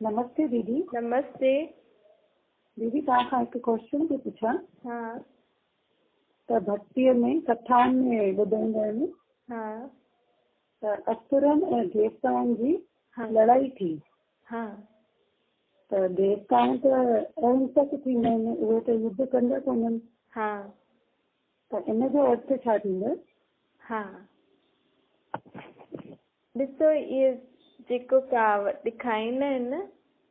नमस्ते दीदी। नमस्ते दीदी तव्हां खां हिकु क्वेश्चन थी पुछां। हाँ त भक्तीअ में कथाउनि में ॿुधाईंदा आहिनि हाँ त असुरनि ऐं देवताउनि जी हाँ लड़ाई थी। हाँ त देवताऊं त अहिंसक थींदा आहिनि, उहे त युद्ध कंदा कोन्हनि। हाँ त इन जो अर्थ छा थींदो? हाँ ॾिसो, इहे जेको कहावत ॾेखारींदा आहिनि न,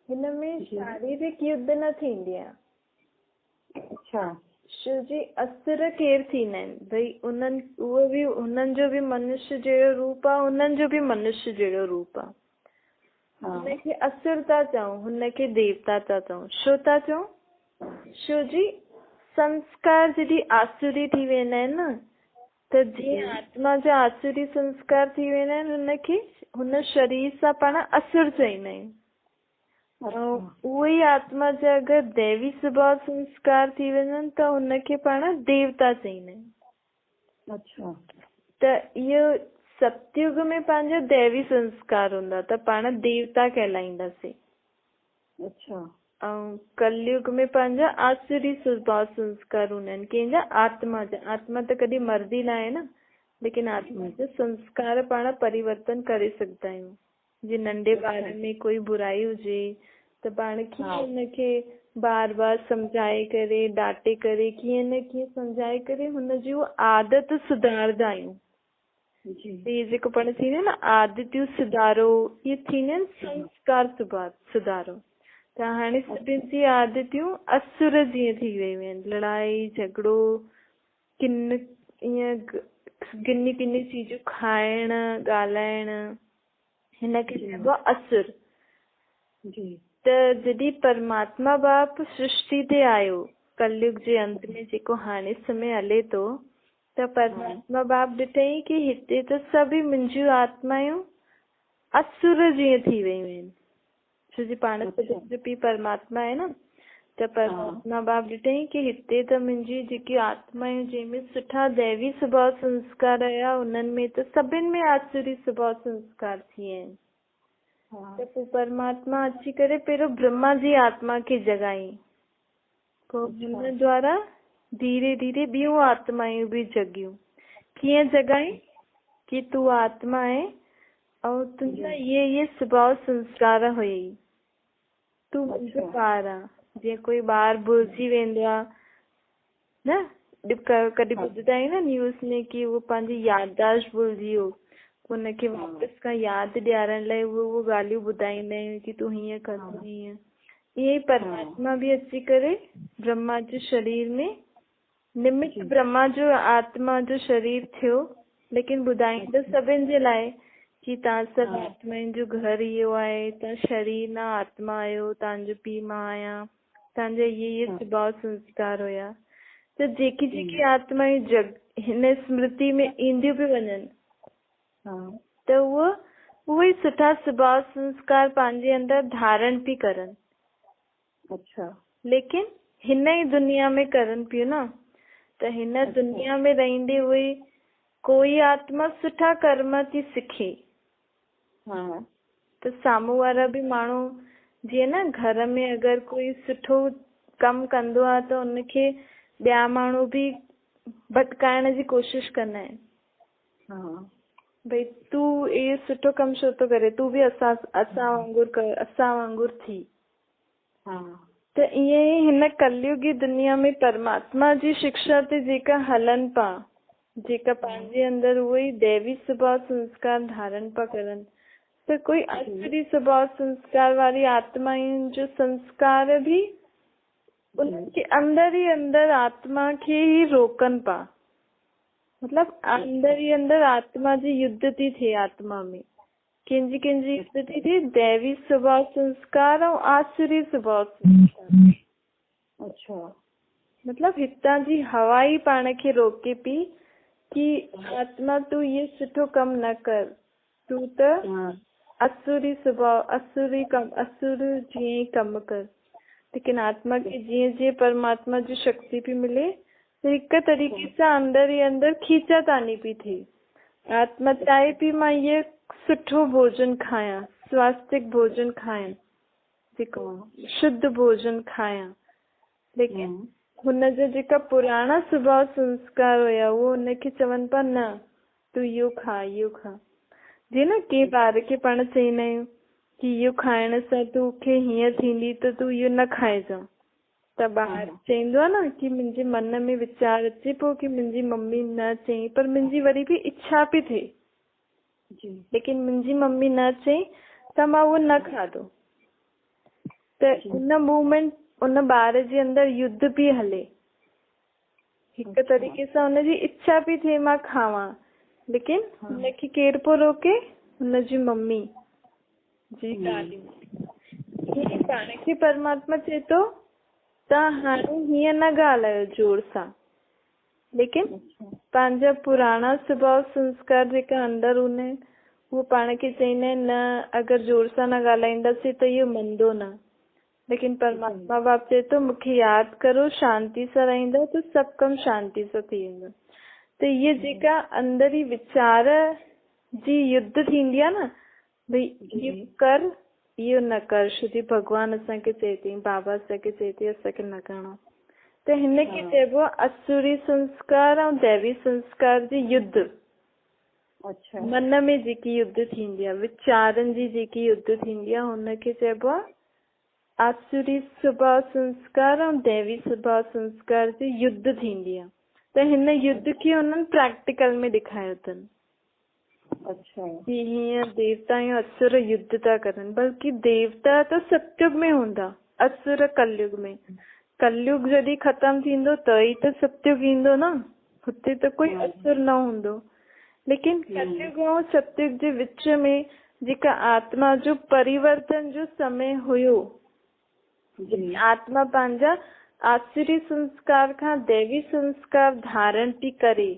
हिन में शारीरिक युद्ध न थींदी आहे। अच्छा। छो जी असुर केरु थींदा आहिनि भई, उहो बि उन्हनि जो बि मनुष्य जहिड़ो रूप आहे, उन्हनि जो बि मनुष्य जहिड़ो रूप आहे। हुनखे असुर था चऊं, हुनखे देवता था चऊं। छो था चऊं? छो जी संस्कार जॾहिं आसुरी थी वेंदा आहिनि न, त जीअं आत्मा जा आसुरी संस्कार थी वेंदा आहिनि, हुनखे हुन शरीर सां पाण असुर चईंदा आहियूं। उहो ई आत्मा जा अगरि दैवी स्वभाव संस्कार थी वेंदा आहिनि त हुनखे पाण देवता चईंदा आहियूं। अच्छा। त इहो सतयुग में पंहिंजो दैवी संस्कार हूंदा त पाण देवता कहलाईंदासीं। अच्छा। ऐं कलयुग में पंहिंजा आसुरी स्वभाव संस्कार हूंदा आहिनि, कंहिंजा आत्मा जा। आत्मा त कॾहिं मरदी न आहे न, लेकिन आत्मा जा संस्कार पाण परिवर्तन करे सघंदा आहियूं। जीअं नंढे ॿार में कोई बुराई हुजे त पाण कीअं हुनखे बार बार सम्झाए करे, डांटे करे, कीअं न कीअं सम्झाए करे हुनजी उहा आदत सुधारंदा आहियूं। इहे जेको पाण थींदो आहे न, आदतियूं सुधारो, इहे थींदा आहिनि संस्कार सुधारो। त हाणे सभिनि जी आदतियूं असुर जीअं थी वियूं आहिनि, लड़ाई झगड़ो, ईअं किनी किनी चीजूं खाइण, ॻाल्हाइण, हिनखे चइबो आहे असुर। त जॾहिं परमात्मा बाप सृष्टि ते आयो, कलयुग जे अंत में जेको हाणे समय हले थो, त परमात्मा बाप ॾिठई कि हिते त सभई मुंहिंजियूं आत्मायूं असुर जीअं थी वियूं आहिनि। छो जी पाण जो पीउ परमात्मा आहे न, त परमात्मा बाप ॾिठई कि हिते त मुंहिंजी जेकी आत्मायूं जंहिंमें सुठा दैवी स्वभाव संस्कार हुया, उन्हनि में त सभिनि में आसुरी स्वभाव संस्कार थी विया आहिनि। त पोइ परमात्मा अची करे पहिरियों ब्रह्मा जी आत्मा खे जगाई, पोइ हुन द्वारा धीरे धीरे ॿियूं आत्मायूं बि जगियूं। कीअं जगाई? कि तूं आत्मा आहे ऐं तुंहिंजा ये स्वभाव संस्कार हुयई, तूं मुंहिंजो ॿार आहे। जीअं कोई ॿार भुलिजी वेंदो आहे न, कॾहिं ॿुधंदा आहियूं न न्यूज़ में कि उहो पंहिंजी याददाश्त भुलिजी वियो, हुनखे वापसि खां यादि ॾियारण लाइ उहो ॻाल्हियूं ॿुधाईंदा आहियूं कि तूं हीअं कर, हीअं। ईअं ई परमात्मा बि अची करे ब्रह्मा जे शरीर में, निमित्त ब्रह्मा जो आत्मा जो शरीर थियो, लेकिन ॿुधाईंदो सभिनि जे लाइ कि तव्हां सभु आत्माउनि जो घर इहो आहे, तव्हां शरीर न आत्मा आहियो, तव्हांजो पीउ मां आहियां, तव्हांजा इहे स्वभाव संस्कार हुया। त जेकी जेकी आत्मायूं हिन स्मृति में ईंदियूं पियूं वञनि, त उहे ई सुठा स्वभाव संस्कार पंहिंजे अंदरि धारण पई करनि। अच्छा। लेकिन हिन ई दुनिया में करनि पियूं न, त हिन दुनिया में रहंदे उहे कोई आत्मा सुठा कर्म थी सिखे, त साम्हूं वारा बि माण्हू, जीअं न घर में अगरि कोई सुठो कमु कंदो आहे त उनखे ॿिया माण्हू बि भटकाइण जी कोशिश कंदा आहिनि। भई तूं इहो सुठो कमु छो थो करे, तूं बि असां वांगुरु कर, असां वांगुरु थी। त ईअं ई हिन कलयुगी दुनिया में परमात्मा जी शिक्षा ते जेका हलनि पा, जेका पंहिंजे अंदरि उहे ई दैवी स्वभाव संस्कार धारण पा करनि, त कोई असुरी स्वभाव संस्कार वारी आत्माउनि जो संस्कार बि उनके अंदर ही अंदर आत्मा खे ही रोकनि पा। मतलब अंदर ही अंदर आत्मा जी युद्ध थी थिए। आत्मा में कंहिंजी युद्ध थी थिए, दैवी स्वभाव संस्कार और आसुरी स्वभाव संस्कार। अच्छा, मतलब हितां जी हवा ही पाण खे रोके पई कि आत्मा तू ये सुठो कम न कर, तू त असुरी स्वभाव असुर जीअं कम कर। लेकिन आत्मा खे जीअं जीअं परमात्मा जी शक्ति पई मिले तो हिक तरीके सां अंदर ही अंदर खींचातानी पई थिए। आत्मा चाहे पई मां ये सुठो भोजन खायां, स्वास्तिक भोजन खायां, जेको शुद्ध भोजन खायां, लेकिन हुनजा जेका पुराणा स्वभाव संस्कार हुया उहो हुनखे चवनि पिया न तू इहो खा इहो खा। जीअं न कंहिं ॿार खे पाण चईंदा आहियूं की इहो खाइण सां तोखे हीअं थींदी त तूं इहो न खाइजां, त ॿार चईंदो आहे न की मुंहिंजे मन में वीचार अचे पियो की मुंहिंजी मम्मी न चई, पर मुंहिंजी वरी बि इच्छा पई थिए, लेकिन मुंहिंजी मम्मी न चई त मां उहो न खाधो। त उन मूवमेंट उन ॿार जे अंदरि युद्ध पई हले, हिकु तरीक़े सां हुनजी इच्छा पई थिए मां खावां, लेकिन हुनखे केरु पियो रोके, हुनजी मम्मी जी ॻाल्हियूं। पाण खे परमात्मा चए थो तव्हां हाणे हीअं न ॻाल्हायो जोर सां, लेकिन पंहिंजा पुराणा स्वभाव संस्कार जेका अंदरि हूंदा आहिनि उहो पाण खे चईंदा आहिनि न अगरि जोर सां न ॻाल्हाईंदासीं त इहो मंदो न, लेकिन परमात्मा बाप चए थो मूंखे यादि करो, शांति सां रहंदो त सभु कमु शांति सां थी वेंदो। त इहे जेका अंदरि वीचार जी युद्ध थींदी आहे न, भई इहो कर इहो न कर, श्री भॻवानु असांखे चए थी, बाबा असांखे चए थी असांखे न करिणो, त हिनखे चइबो आहे असुरी संस्कार ऐं दैवी संस्कार जी युद्ध। मन में जेकी युद्ध थींदी आहे, वीचारनि जी जेकी युद्ध थींदी आहे हुनखे चइबो आहे आसुरी स्वभाव संस्कार ऐं दैवी स्वभाव संस्कार जी युद्ध थींदी आहे। त हिन युद्ध खे हुननि प्रैक्टिकल में ॾेखारियो अथनि। की हीअं देवता ऐं असुर युद्ध था करनि, बल्कि देवता त सतयुग में हूंदा, असुर कलयुग में। कलयुग जॾहिं ख़तम थींदो त ई त सतयुग ईंदो न, हुते त कोई असुर न हूंदो। लेकिन कलयुग ऐं सतयुग जे विच में जेका आत्मा जो परिवर्तन जो समय हुयो, आत्मा पंहिंजा आसुरी संस्कार खां दैवी संस्कार धारण थी करे,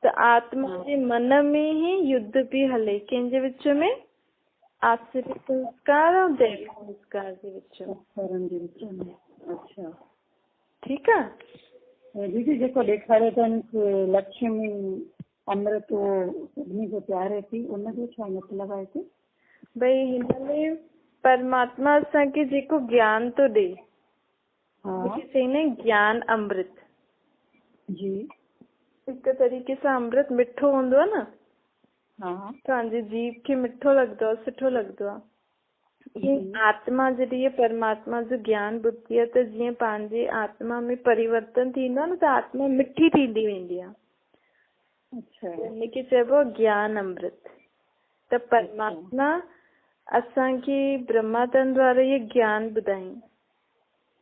त आत्मा जे मन में ही युद्ध पई हले, कंहिंजे विच में, आसुरी संस्कार और दैवी संस्कार जे विच में। अच्छा ठीकु आहे दीदी, जेको ॾेखारियो अथनि लक्ष्मी अमृत सभिनी खे प्यारे थी, उनजो छा मतिलबु आहे हिते? भई हिन में परमात्मा असांखे जेको ज्ञान थो ॾे, चईंदा आहिनि ज्ञान अमृत जी। हिकु तरीक़े सां अमृत मिठो हूंदो आहे न, तव्हांजी जीभ खे मिठो लॻंदो आहे, सुठो लॻंदो आहे। ईअं आत्मा जॾहिं परमात्मा जो ज्ञान ॿुधंदी आहे त जीअं पंहिंजे आत्मा में परिवर्तन थींदो आहे न, त आत्मा मिठी थींदी वेंदी आहे। हिनखे चइबो आहे ज्ञान अमृत। त परमात्मा असांखे ब्रह्मातन द्वारा इहे ज्ञान ॿुधाईं।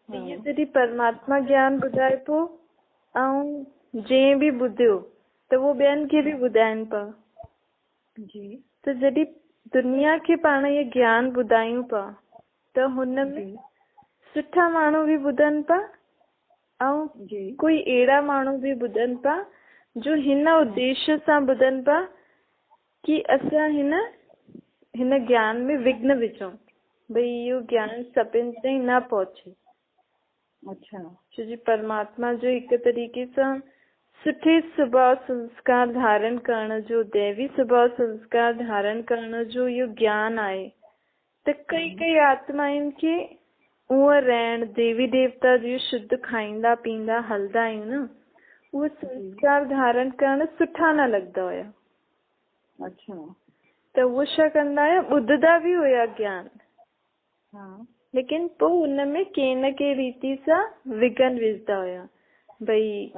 इहे जॾहिं परमात्मा ज्ञान ॿुधाए पोइ ऐं जंहिं बि ॿुधियो त उहो ॿियनि खे बि ॿुधाइनि पिया। त जॾहिं दुनिया खे पाण इहे ज्ञान ॿुधायूं पिया त हुन में सुठा माण्हू बि ॿुधनि पिया ऐं कोई अहिड़ा माण्हू बि ॿुधनि पिया जो हिन उद्देश्य सां ॿुधनि पिया की असां हिन ज्ञान में विघ्न विझूं, भई इहो ज्ञान सभिनि ताईं न पहुचे। छो जी परमात्मा जो हिकु तरीक़े सां सुठे स्वभाव संस्कार धारण करण जो, दैवी स्वभाव संस्कार धारण करण जो इहो ज्ञान आहे। त कई आत्माउनि खे उअं रहण, देवी देवता जी शुद्ध खाईंदा पींदा हलंदा आहियूं न, उहे संस्कार धारण करण सुठा न लॻंदा हुया। त उहो छा कंदा हुया, ॿुधंदा बि हुया ज्ञान, लेकिन पोइ हुनमें कंहिं न कंहिं रीति सां विघन विझंदा हुया। भई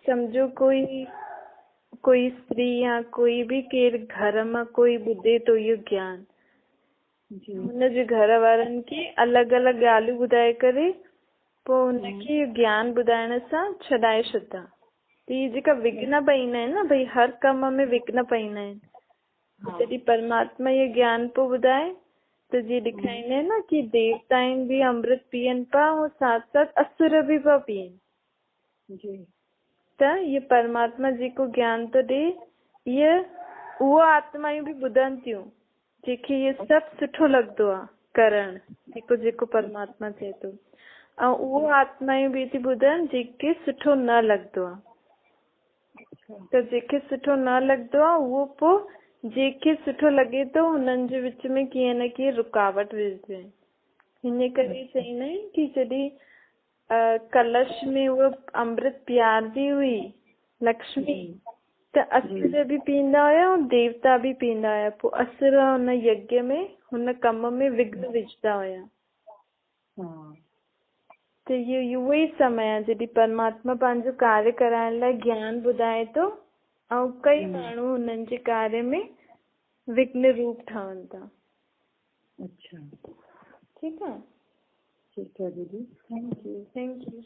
सम्झो कोई स्त्री या कोई बि केरु घर मां कोई ॿुधे थो इहो ज्ञान, हुनजे घर वारनि खे अलॻि अलॻि ॻाल्हियूं ॿुधाए करे पोइ हुनखे इहो ज्ञान ॿुधाइण सां छॾाए छॾंदा। त इहे जेका विघ्न पईंदा आहिनि न, भई हर कम में विघ्न पईंदा आहिनि, जॾहिं परमात्मा इहो ज्ञान पोइ ॿुधाए त जीअं ॾेखारींदा आहिनि न की देवताउनि बि अमृत पीअनि पिया ऐं साथ साथ असुर बि पिया पीअनि। त इहे परमात्मा जेको ज्ञान थो ॾे, इहे उहो आत्माऊं बि ॿुधनि थियूं जंहिंखे इहो सभु सुठो लॻंदो आहे करणु, जेको परमात्मा चए थो, ऐं उहो आत्माऊं बि थी ॿुधनि जंहिंखे सुठो न लॻंदो आहे। त जंहिंखे सुठो न लॻंदो आहे उहो पोइ जंहिंखे सुठो लॻे थो हुननि जे विच में कीअं न कीअं रुकावट विझंदियूं आहिनि। हिन करे चईंदा आहिनि कि जॾहिं कलश में उहा अमृत पियारदी हुई लक्ष्मी, त असुर बि पींदा हुया ऐं देवता बि पींदा हुया। पोइ असुर हुन यज्ञ में, हुन कम में विघ्न विझंदा हुया। त इहो उहो ई समय आहे जॾहिं परमात्मा पंहिंजो कार्य कराइण लाइ ज्ञान ॿुधाए थो ऐं कई माण्हू हुननि जे कार्य में विघ्न रूप ठहनि था। अच्छा, ठीकु आहे। ठीक है दीदी, थैंक यू।